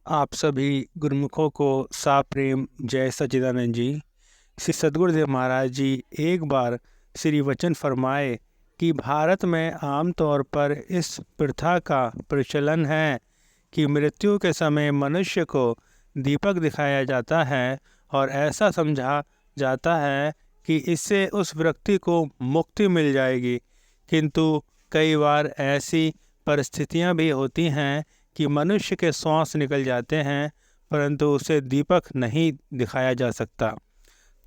आप सभी गुरुमुखों को साफ प्रेम जय सच्चिदानंद जी। श्री सद्गुरुदेव महाराज जी एक बार श्री वचन फरमाए कि भारत में आम तौर पर इस प्रथा का प्रचलन है कि मृत्यु के समय मनुष्य को दीपक दिखाया जाता है और ऐसा समझा जाता है कि इससे उस व्यक्ति को मुक्ति मिल जाएगी। किंतु कई बार ऐसी परिस्थितियां भी होती हैं कि मनुष्य के श्वास निकल जाते हैं परंतु उसे दीपक नहीं दिखाया जा सकता।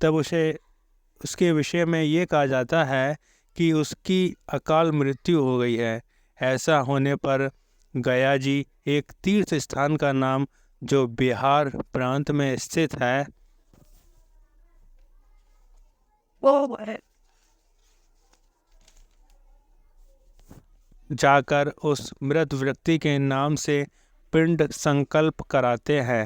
तब उसके विषय में ये कहा जाता है कि उसकी अकाल मृत्यु हो गई है। ऐसा होने पर गया जी एक तीर्थ स्थान का नाम जो बिहार प्रांत में स्थित है वो है जाकर उस मृत व्यक्ति के नाम से पिंड संकल्प कराते हैं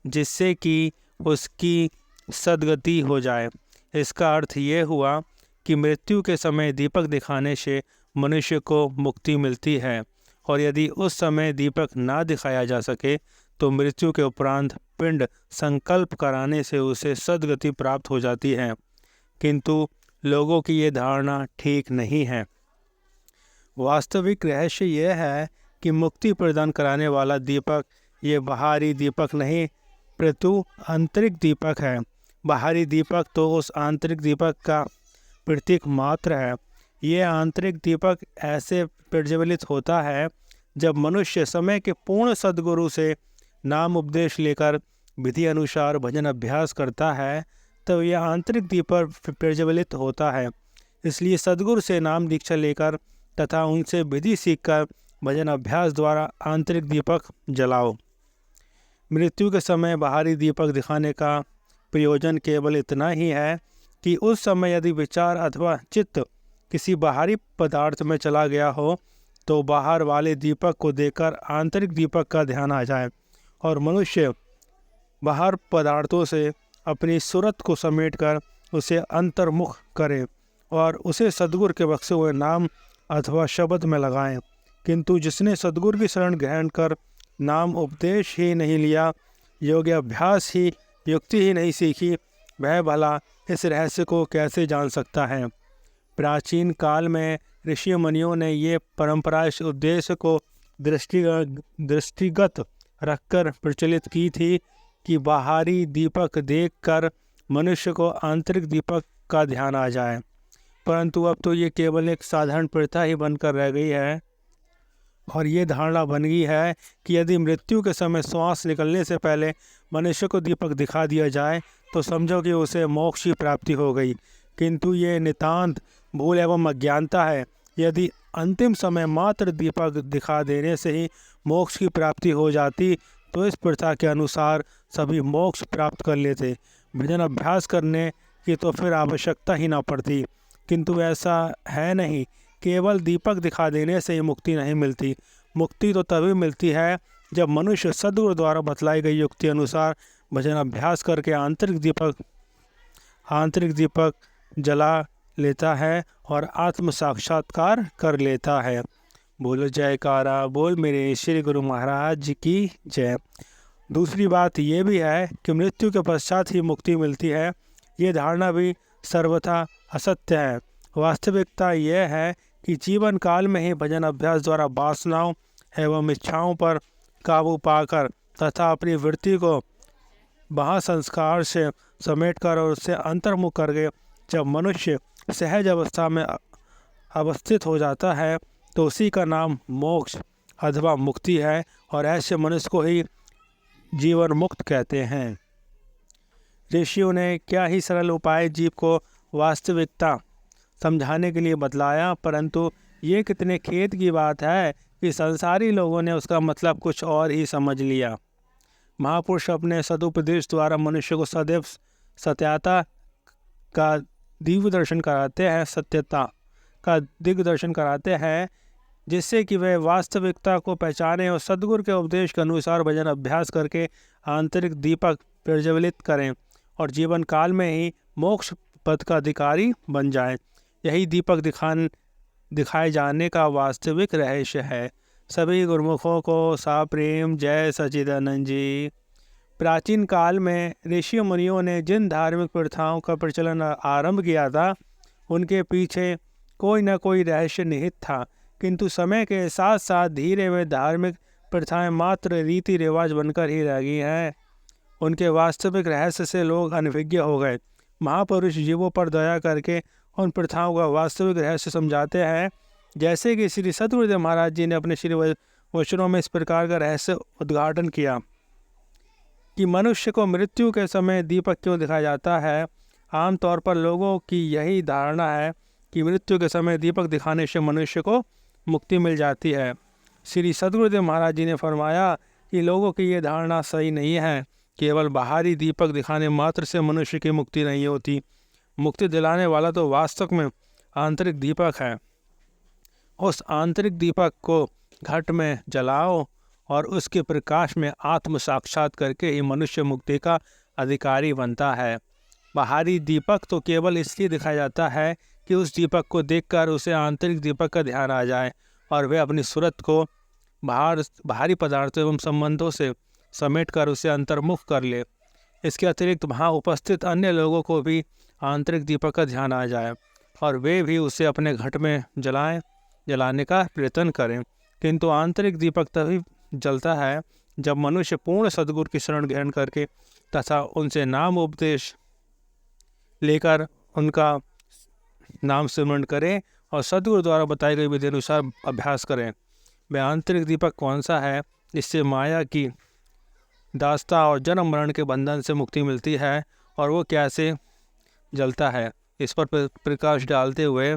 जिससे कि उसकी सद्गति हो जाए। इसका अर्थ ये हुआ कि मृत्यु के समय दीपक दिखाने से मनुष्य को मुक्ति मिलती है और यदि उस समय दीपक ना दिखाया जा सके तो मृत्यु के उपरांत पिंड संकल्प कराने से उसे सद्गति प्राप्त हो जाती है। किंतु लोगों की ये धारणा ठीक नहीं है। वास्तविक रहस्य यह है कि मुक्ति प्रदान कराने वाला दीपक ये बाहरी दीपक नहीं प्रतु आंतरिक दीपक है। बाहरी दीपक तो उस आंतरिक दीपक का प्रतीक मात्र है। ये आंतरिक दीपक ऐसे प्रज्वलित होता है जब मनुष्य समय के पूर्ण सद्गुरु से नाम उपदेश लेकर विधि अनुसार भजन अभ्यास करता है तब यह आंतरिक दीपक प्रज्वलित होता है। इसलिए सद्गुरु से नाम दीक्षा लेकर तथा उनसे विधि सीखकर भजन अभ्यास द्वारा आंतरिक दीपक जलाओ। मृत्यु के समय बाहरी दीपक दिखाने का प्रयोजन केवल इतना ही है कि उस समय यदि विचार अथवा चित्त किसी बाहरी पदार्थ में चला गया हो तो बाहर वाले दीपक को देखकर आंतरिक दीपक का ध्यान आ जाए और मनुष्य बाहर पदार्थों से अपनी सूरत को समेटकर उसे अंतर्मुख करे और उसे सद्गुरु के बख्शे हुए नाम अथवा शब्द में लगाएं। किंतु जिसने सद्गुरु की शरण ग्रहण कर नाम उपदेश ही नहीं लिया, योग्य अभ्यास ही युक्ति ही नहीं सीखी, वह भला इस रहस्य को कैसे जान सकता है। प्राचीन काल में ऋषि मुनियों ने ये परंपरा इस उद्देश्य को दृष्टिगत रखकर प्रचलित की थी कि बाहरी दीपक देखकर मनुष्य को आंतरिक दीपक का ध्यान आ जाए। परंतु अब तो ये केवल एक साधारण प्रथा ही बनकर रह गई है और ये धारणा बन गई है कि यदि मृत्यु के समय श्वास निकलने से पहले मनुष्य को दीपक दिखा दिया जाए तो समझो कि उसे मोक्ष की प्राप्ति हो गई। किंतु ये नितांत भूल एवं अज्ञानता है। यदि अंतिम समय मात्र दीपक दिखा देने से ही मोक्ष की प्राप्ति हो जाती तो इस प्रथा के अनुसार सभी मोक्ष प्राप्त कर लेते। भजन अभ्यास करने की तो फिर आवश्यकता ही ना पड़ती। किंतु ऐसा है नहीं। केवल दीपक दिखा देने से ही मुक्ति नहीं मिलती। मुक्ति तो तभी मिलती है जब मनुष्य सद्गुरु द्वारा बतलाई गई युक्ति अनुसार भजन अभ्यास करके आंतरिक दीपक जला लेता है और आत्म साक्षात्कार कर लेता है। बोलो जयकारा बोल मेरे श्री गुरु महाराज जी की जय। दूसरी बात ये भी है कि मृत्यु के पश्चात ही मुक्ति मिलती है। ये धारणा भी सर्वथा असत्य है। वास्तविकता यह है कि जीवन काल में ही भजन अभ्यास द्वारा वासनाओं एवं इच्छाओं पर काबू पाकर तथा अपनी वृत्ति को महासंस्कार से समेटकर और उससे अंतर्मुख करके जब मनुष्य सहज अवस्था में अवस्थित हो जाता है तो उसी का नाम मोक्ष अथवा मुक्ति है और ऐसे मनुष्य को ही जीवन मुक्त कहते हैं। ऋषियों ने क्या ही सरल उपाय जीव को वास्तविकता समझाने के लिए बतलाया, परंतु ये कितने खेद की बात है कि संसारी लोगों ने उसका मतलब कुछ और ही समझ लिया। महापुरुष अपने सदुपदेश द्वारा मनुष्य को सदैव सत्यता का दिव्य दर्शन कराते हैं, सत्यता का दिग्दर्शन कराते हैं जिससे कि वह वास्तविकता को पहचाने और सद्गुरु के उपदेश के अनुसार भजन अभ्यास करके आंतरिक दीपक प्रज्वलित करें और जीवन काल में ही मोक्ष पद का अधिकारी बन जाए। यही दीपक दिखाए जाने का वास्तविक रहस्य है। सभी गुरुमुखों को साप्रेम जय सच्चिदानंद जी। प्राचीन काल में ऋषि मुनियों ने जिन धार्मिक प्रथाओं का प्रचलन आरंभ किया था, उनके पीछे कोई न कोई रहस्य निहित था, किंतु समय के साथ साथ धीरे वे धार्मिक प्रथाएं मात्र रीति रिवाज बनकर ही रह गई हैं। उनके वास्तविक रहस्य से लोग अनभिज्ञ हो गए। महापुरुष जीवों पर दया करके उन प्रथाओं का वास्तविक रहस्य समझाते हैं, जैसे कि श्री सद्गुरुदेव महाराज जी ने अपने श्री वचनों में इस प्रकार का रहस्य उद्घाटन किया कि मनुष्य को मृत्यु के समय दीपक क्यों दिखाया जाता है। आमतौर पर लोगों की यही धारणा है कि मृत्यु के समय दीपक दिखाने से मनुष्य को मुक्ति मिल जाती है। श्री सद्गुरुदेव महाराज जी ने फरमाया कि लोगों की ये धारणा सही नहीं है। केवल बाहरी दीपक दिखाने मात्र से मनुष्य की मुक्ति नहीं होती। मुक्ति दिलाने वाला तो वास्तव में आंतरिक दीपक है। उस आंतरिक दीपक को घट में जलाओ और उसके प्रकाश में आत्म साक्षात करके ही मनुष्य मुक्ति का अधिकारी बनता है। बाहरी दीपक तो केवल इसलिए दिखाया जाता है कि उस दीपक को देखकर उसे आंतरिक दीपक का ध्यान आ जाए और वह अपनी सूरत को बाहरी पदार्थों एवं संबंधों से समेटकर उसे अंतर्मुख कर ले। इसके अतिरिक्त वहाँ उपस्थित अन्य लोगों को भी आंतरिक दीपक का ध्यान आ जाए और वे भी उसे अपने घट में जलाने का प्रयत्न करें। किंतु आंतरिक दीपक तभी जलता है जब मनुष्य पूर्ण सद्गुरु की शरण ग्रहण करके तथा उनसे नाम उपदेश लेकर उनका नाम स्मरण करें और सद्गुरु द्वारा बताई गई विधि अनुसार अभ्यास करें। वह आंतरिक दीपक कौन सा है, इससे माया की दास्ता और जन्म मरण के बंधन से मुक्ति मिलती है और वो कैसे जलता है, इस पर प्रकाश डालते हुए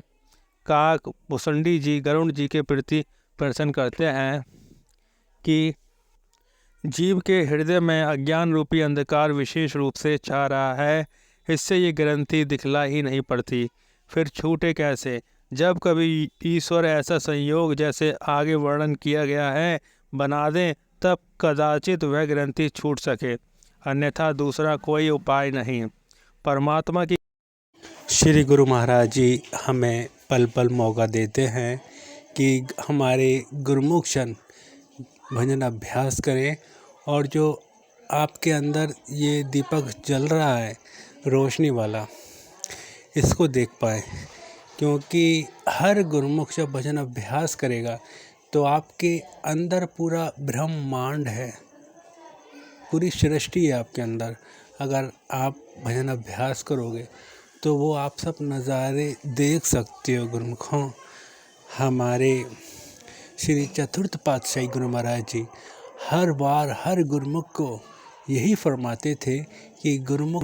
काक भुसंडी जी गरुण जी के प्रति प्रश्न करते हैं कि जीव के हृदय में अज्ञान रूपी अंधकार विशेष रूप से छा रहा है। इससे ये ग्रंथि दिखला ही नहीं पड़ती, फिर छूटे कैसे? जब कभी ईश्वर ऐसा संयोग जैसे आगे वर्णन किया गया है बना दें, तब कदाचित वह ग्रंथि छूट सके, अन्यथा दूसरा कोई उपाय नहीं। परमात्मा की श्री गुरु महाराज जी हमें पल पल मौका देते हैं कि हमारे गुरुमुख जन भजन अभ्यास करें और जो आपके अंदर ये दीपक जल रहा है रोशनी वाला, इसको देख पाए। क्योंकि हर गुरुमुख जब भजन अभ्यास करेगा तो आपके अंदर पूरा ब्रह्मांड है, पूरी सृष्टि है आपके अंदर। अगर आप भजन अभ्यास करोगे तो वो आप सब नज़ारे देख सकते हो। गुरुमुखों, हमारे श्री चतुर्थ पातशाही गुरु महाराज जी हर बार हर गुरुमुख को यही फरमाते थे कि गुरुमुख